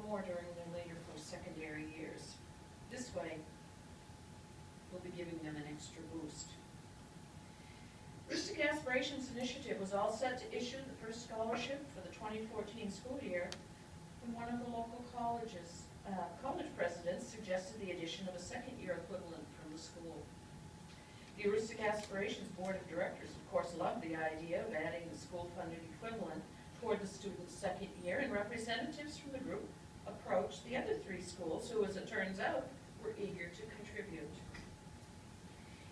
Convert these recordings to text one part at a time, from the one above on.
more during their later post-secondary years. This way, we'll be giving them an extra boost. Aroostook Aspirations Initiative was all set to issue the first scholarship for the 2014 school year when one of the local college presidents suggested the addition of a second-year equivalent from the school. The Aroostook Aspirations Board of Directors, of course, loved the idea of adding the school-funded equivalent toward the student's second year, and representatives from the group approached the other three schools who, as it turns out, were eager to contribute.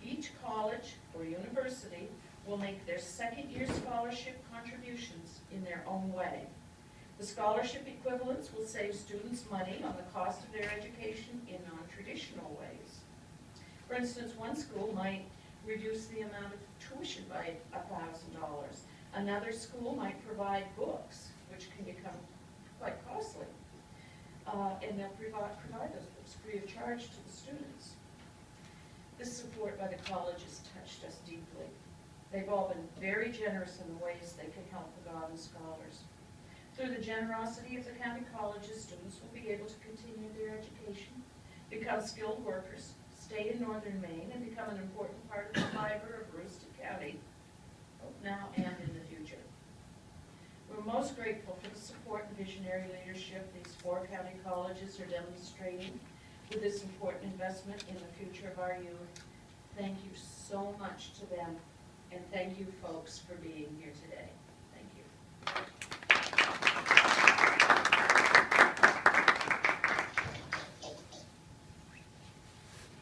Each college or university will make their second-year scholarship contributions in their own way. The scholarship equivalents will save students money on the cost of their education in non-traditional ways. For instance, one school might reduce the amount of tuition by $1,000. Another school might provide books, which can become quite costly. And they'll provide those books free of charge to the students. This support by the colleges touched us deeply. They've all been very generous in the ways they can help the Godwin Scholars. Through the generosity of the county colleges, students will be able to continue their education, become skilled workers, stay in northern Maine, and become an important part of the fiber of Aroostook County, both now and in the future. We're most grateful for the support and visionary leadership these four county colleges are demonstrating with this important investment in the future of our youth. Thank you so much to them, and thank you, folks, for being here today. Thank you.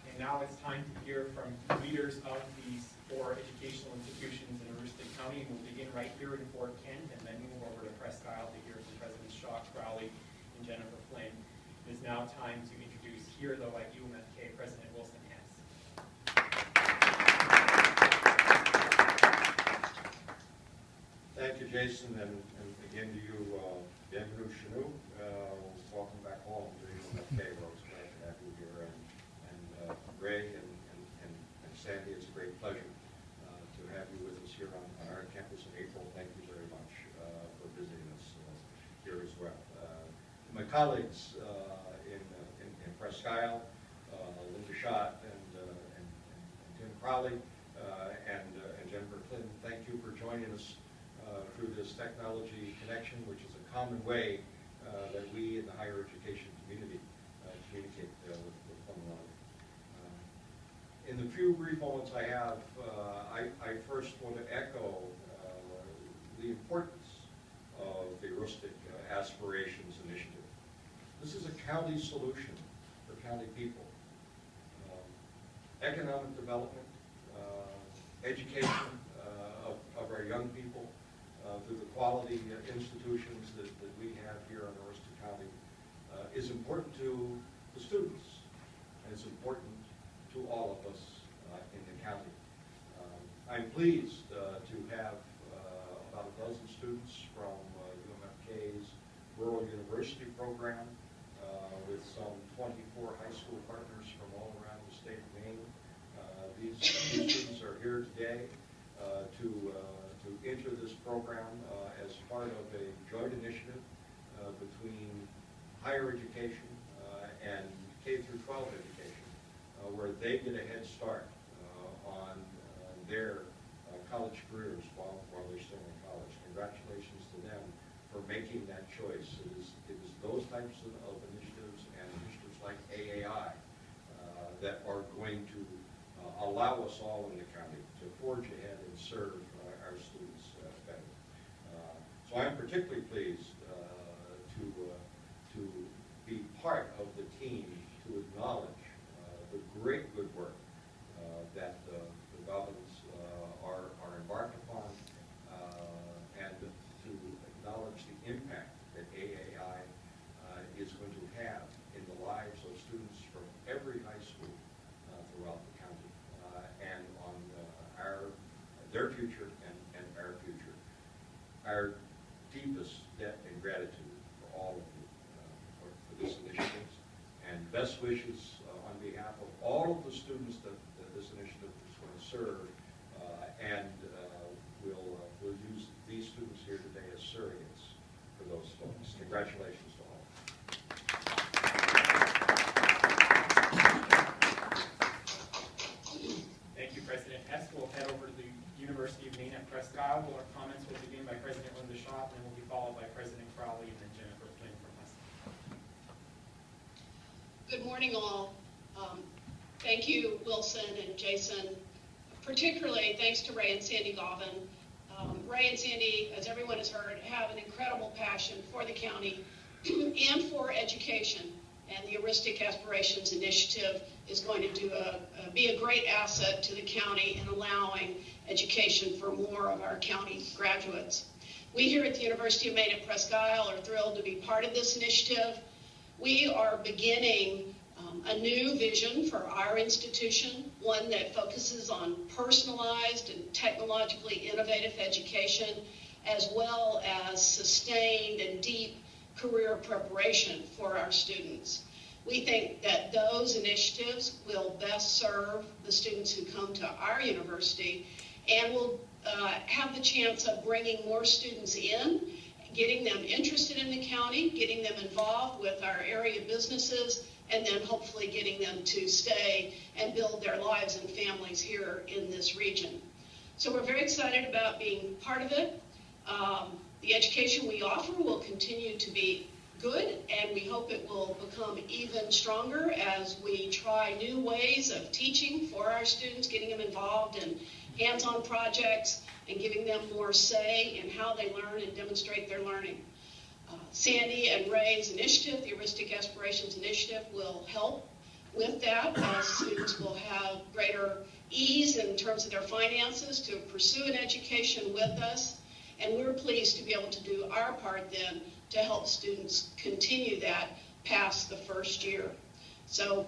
And now it's time to hear from leaders of these four educational institutions in Aroostook County, and we'll begin right here in Fort Kent, and then move over to Presque Isle to hear from Presidents Shaw, Crowley, and Jennifer Flynn. It is now time to introduce here, though, at UMFK, President Wilson Hess. Thank you, Jason, and again to you, bienvenue chez nous. Welcome back home to UMFK. We're always glad to have you here, and Ray and Sandy, it's a great pleasure to have you with us here on our campus in April. Thank you very much for visiting us here as well. My colleagues in Presque Isle, Linda Schott and Tim Crowley and Jennifer Flynn, thank you for joining us through this technology connection, which is a common way that we in the higher education community communicate with one another. In the few brief moments I have, I first want to echo the importance of the Aroostook Aspirations Initiative. This is a county solution for county people. Economic development, education of our young people through the quality institutions that we have here in Aroostook County is important to the students, and it's important to all of us in the county. I'm pleased to have about a dozen students from UMFK's Rural University program with some 24 high school partners from all around the state of Maine. These students are here today to enter this program as part of a joint initiative between higher education and K-12 education, where they get a head start on their college careers while they're still in college. Congratulations to them for making that choice. It is those types of initiatives and initiatives like AAI that are going to allow us all in the county to forge ahead and serve our students better. So I'm particularly pleased to be part of the team to acknowledge the great good work that the Goblins are embarked upon, and to acknowledge the impact that AAI is going to have in the lives of students from every high school throughout the county, and on their future and our future. Our deepest debt and gratitude for all of you for this initiative, and best wishes on behalf of all of the students that this initiative is going to serve, and we'll use these students here today as surrogates for those folks. Congratulations to all. Good morning, all. Thank you, Wilson and Jason. Particularly thanks to Ray and Sandy Govan. Ray and Sandy, as everyone has heard, have an incredible passion for the county and for education. And the Aroostook Aspirations Initiative is going to be a great asset to the county in allowing education for more of our county graduates. We here at the University of Maine at Presque Isle are thrilled to be part of this initiative. We are beginning a new vision for our institution, one that focuses on personalized and technologically innovative education, as well as sustained and deep career preparation for our students. We think that those initiatives will best serve the students who come to our university and will have the chance of bringing more students in, getting them interested in the county, getting them involved with our area businesses, and then hopefully getting them to stay and build their lives and families here in this region. So we're very excited about being part of it. The education we offer will continue to be good, and we hope it will become even stronger as we try new ways of teaching for our students, getting them involved in hands-on projects and giving them more say in how they learn and demonstrate their learning. Sandy and Ray's initiative, the Aroostook Aspirations Initiative, will help with that, as students will have greater ease in terms of their finances to pursue an education with us. And we're pleased to be able to do our part then to help students continue that past the first year. So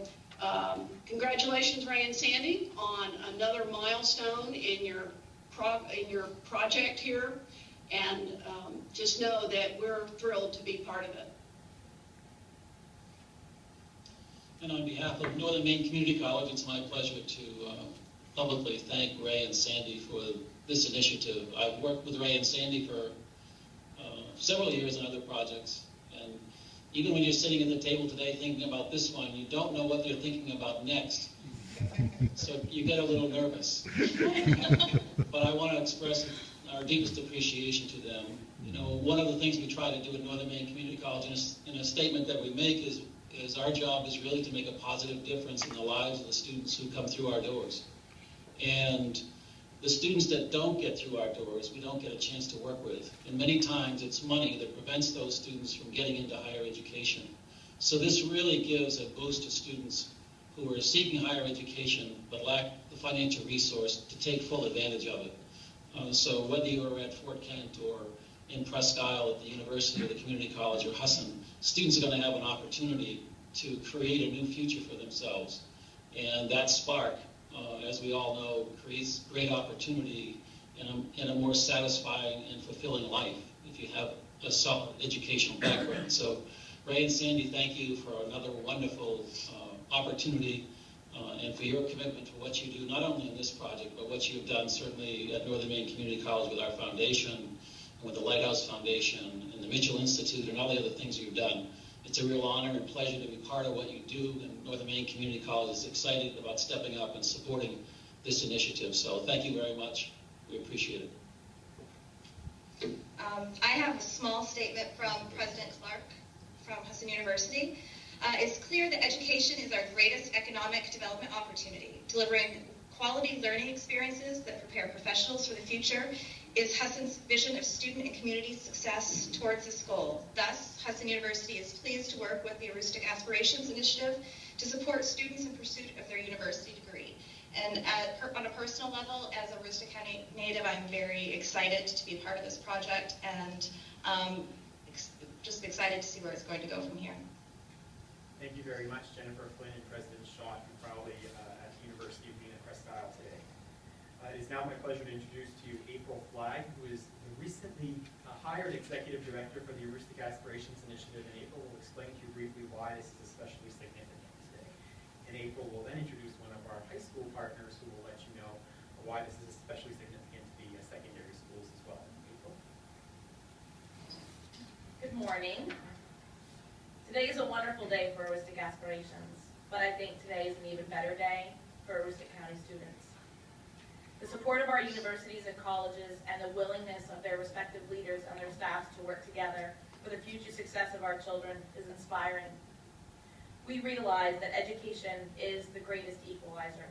congratulations, Ray and Sandy, on another milestone in your project here. And just know that we're thrilled to be part of it. And on behalf of Northern Maine Community College, it's my pleasure to publicly thank Ray and Sandy for this initiative. I've worked with Ray and Sandy for several years on other projects, and even when you're sitting at the table today thinking about this one, you don't know what they're thinking about next. So you get a little nervous. But I want to express our deepest appreciation to them. You know, one of the things we try to do at Northern Maine Community College, in a statement that we make, is our job is really to make a positive difference in the lives of the students who come through our doors. And the students that don't get through our doors, we don't get a chance to work with. And many times it's money that prevents those students from getting into higher education. So this really gives a boost to students who are seeking higher education but lack the financial resource to take full advantage of it. So whether you're at Fort Kent or in Presque Isle at the university or the community college or Husson, students are going to have an opportunity to create a new future for themselves. And that spark, as we all know, creates great opportunity in a more satisfying and fulfilling life if you have a solid educational background. So Ray and Sandy, thank you for another wonderful opportunity and for your commitment to what you do, not only in this project, but what you've done certainly at Northern Maine Community College with our foundation, and with the Lighthouse Foundation, and the Mitchell Institute, and all the other things you've done. It's a real honor and pleasure to be part of what you do, and Northern Maine Community College is excited about stepping up and supporting this initiative. So thank you very much. We appreciate it. I have a small statement from President Clark from Husson University. It's clear that education is our greatest economic development opportunity. Delivering quality learning experiences that prepare professionals for the future is Husson's vision of student and community success towards this goal. Thus, Husson University is pleased to work with the Aroostook Aspirations Initiative to support students in pursuit of their university degree. And on a personal level, as a Aroostook County native, I'm very excited to be part of this project and just excited to see where it's going to go from here. Thank you very much, Jennifer Flynn and President Schott and Crowley at the University of Maine at Presque Isle today. It is now my pleasure to introduce to you April Flagg, who is the recently hired Executive Director for the Aroostook Aspirations Initiative, and April will explain to you briefly why this is especially significant today. And April will then introduce one of our high school partners who will let you know why this is especially significant to the secondary schools as well. April? Good morning. Today is a wonderful day for Aroostook Aspirations, but I think today is an even better day for Aroostook County students. The support of our universities and colleges and the willingness of their respective leaders and their staffs to work together for the future success of our children is inspiring. We realize that education is the greatest equalizer.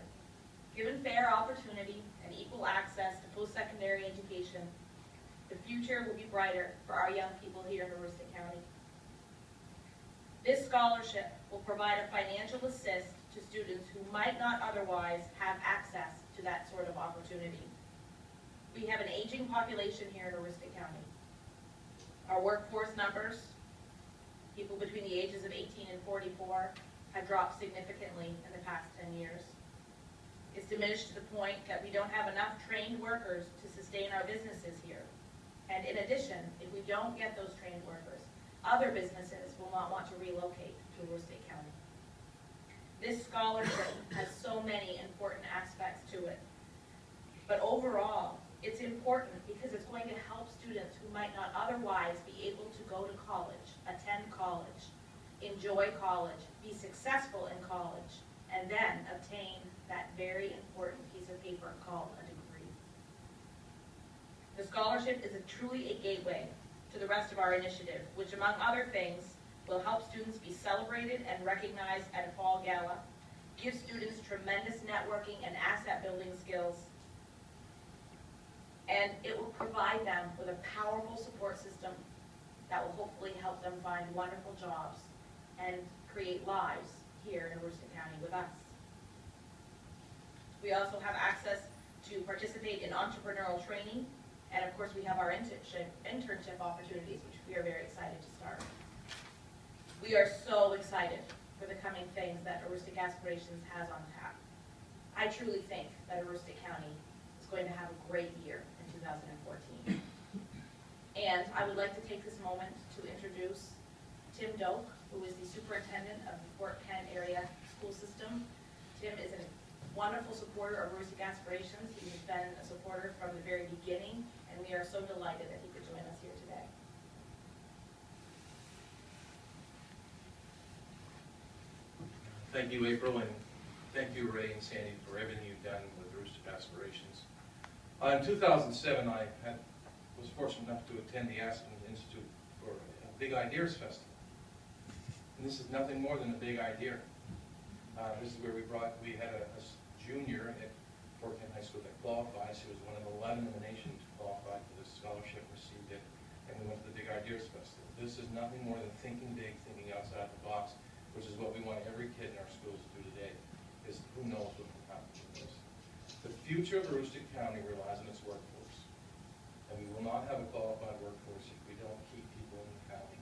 Given fair opportunity and equal access to post-secondary education, the future will be brighter for our young people here in Aroostook County. This scholarship will provide a financial assist to students who might not otherwise have access to that sort of opportunity. We have an aging population here in Aroostook County. Our workforce numbers, people between the ages of 18 and 44, have dropped significantly in the past 10 years. It's diminished to the point that we don't have enough trained workers to sustain our businesses here. And in addition, if we don't get those trained workers, other businesses will not want to relocate to Aroostook County. This scholarship has so many important aspects to it. But overall, it's important because it's going to help students who might not otherwise be able to go to college, attend college, enjoy college, be successful in college, and then obtain that very important piece of paper called a degree. The scholarship is truly a gateway to the rest of our initiative, which among other things will help students be celebrated and recognized at a fall gala, give students tremendous networking and asset building skills, and it will provide them with a powerful support system that will hopefully help them find wonderful jobs and create lives here in Aroostook County with us. We also have access to participate in entrepreneurial training, and of course we have our internship opportunities, which we are very excited to start. We are so excited for the coming things that Aroostook Aspirations has on tap. I truly think that Aroostook County is going to have a great year in 2014. And I would like to take this moment to introduce Tim Doak, who is the superintendent of the Fort Kent area school system. Tim is a wonderful supporter of Aroostook Aspirations. He has been a supporter from the very beginning, and we are so delighted that he could join us here today. Thank you, April, and thank you, Ray and Sandy, for everything you've done with Aroostook Aspirations. In 2007, I was fortunate enough to attend the Aspen Institute for a Big Ideas Festival. And this is nothing more than a big idea. This is where we had a junior at Fort Kent High School that qualified. She was one of 11 in the nation to qualify for this scholarship, received it, and we went to the Big Ideas Festival. This is nothing more than thinking big, thinking outside the box, which is what we want every kid in our schools to do today, is who knows what can happen with this. The future of Aroostook County relies on its workforce, and we will not have a qualified workforce if we don't keep people in the county.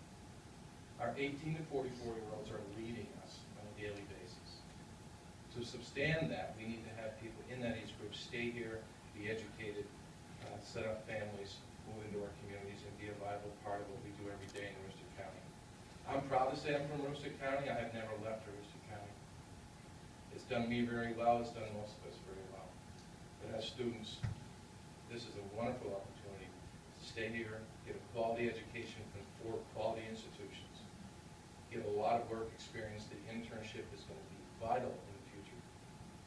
Our 18 to 44-year-olds are leading us on a daily basis. To sustain that, we need to have people in that age group stay here, be educated, set up families, move into our communities, and be a vital part of what we do every day in Aroostook County. I'm proud to say I'm from Aroostook County. I have never left Aroostook County. It's done me very well. It's done most of us very well. But as students, this is a wonderful opportunity to stay here, get a quality education from 4 quality institutions, get a lot of work experience. The internship is going to be vital in the future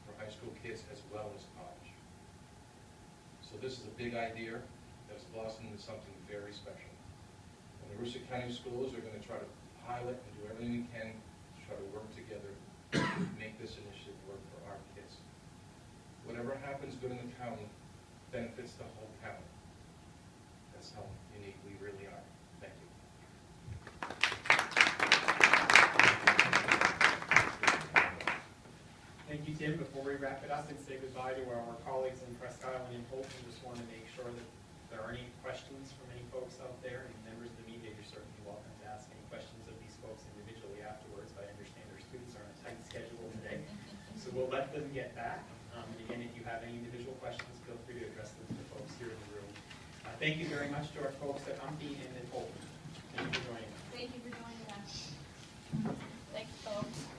for high school kids as well as college. So this is a big idea that's blossomed into something very special. And the Aroostook County schools are going to try to pilot and do everything we can to try to work together to make this initiative work for our kids. Whatever happens good in the county benefits the whole county. That's how unique we really are. Thank you. Thank you, Tim. Before we wrap it up and say goodbye to our colleagues in Presque Isle and Hope, we just want to make sure that if there are any questions from any folks out there, any members of the media, you're certainly welcome to ask any questions of these folks individually afterwards. But I understand their students are on a tight schedule today, so we'll let them get back. And again, if you have any individual questions, feel free to address them to the folks here in the room. Thank you very much to our folks at Umpy and at Hope. Thank you for joining us. Thank you for joining us. Thanks, folks.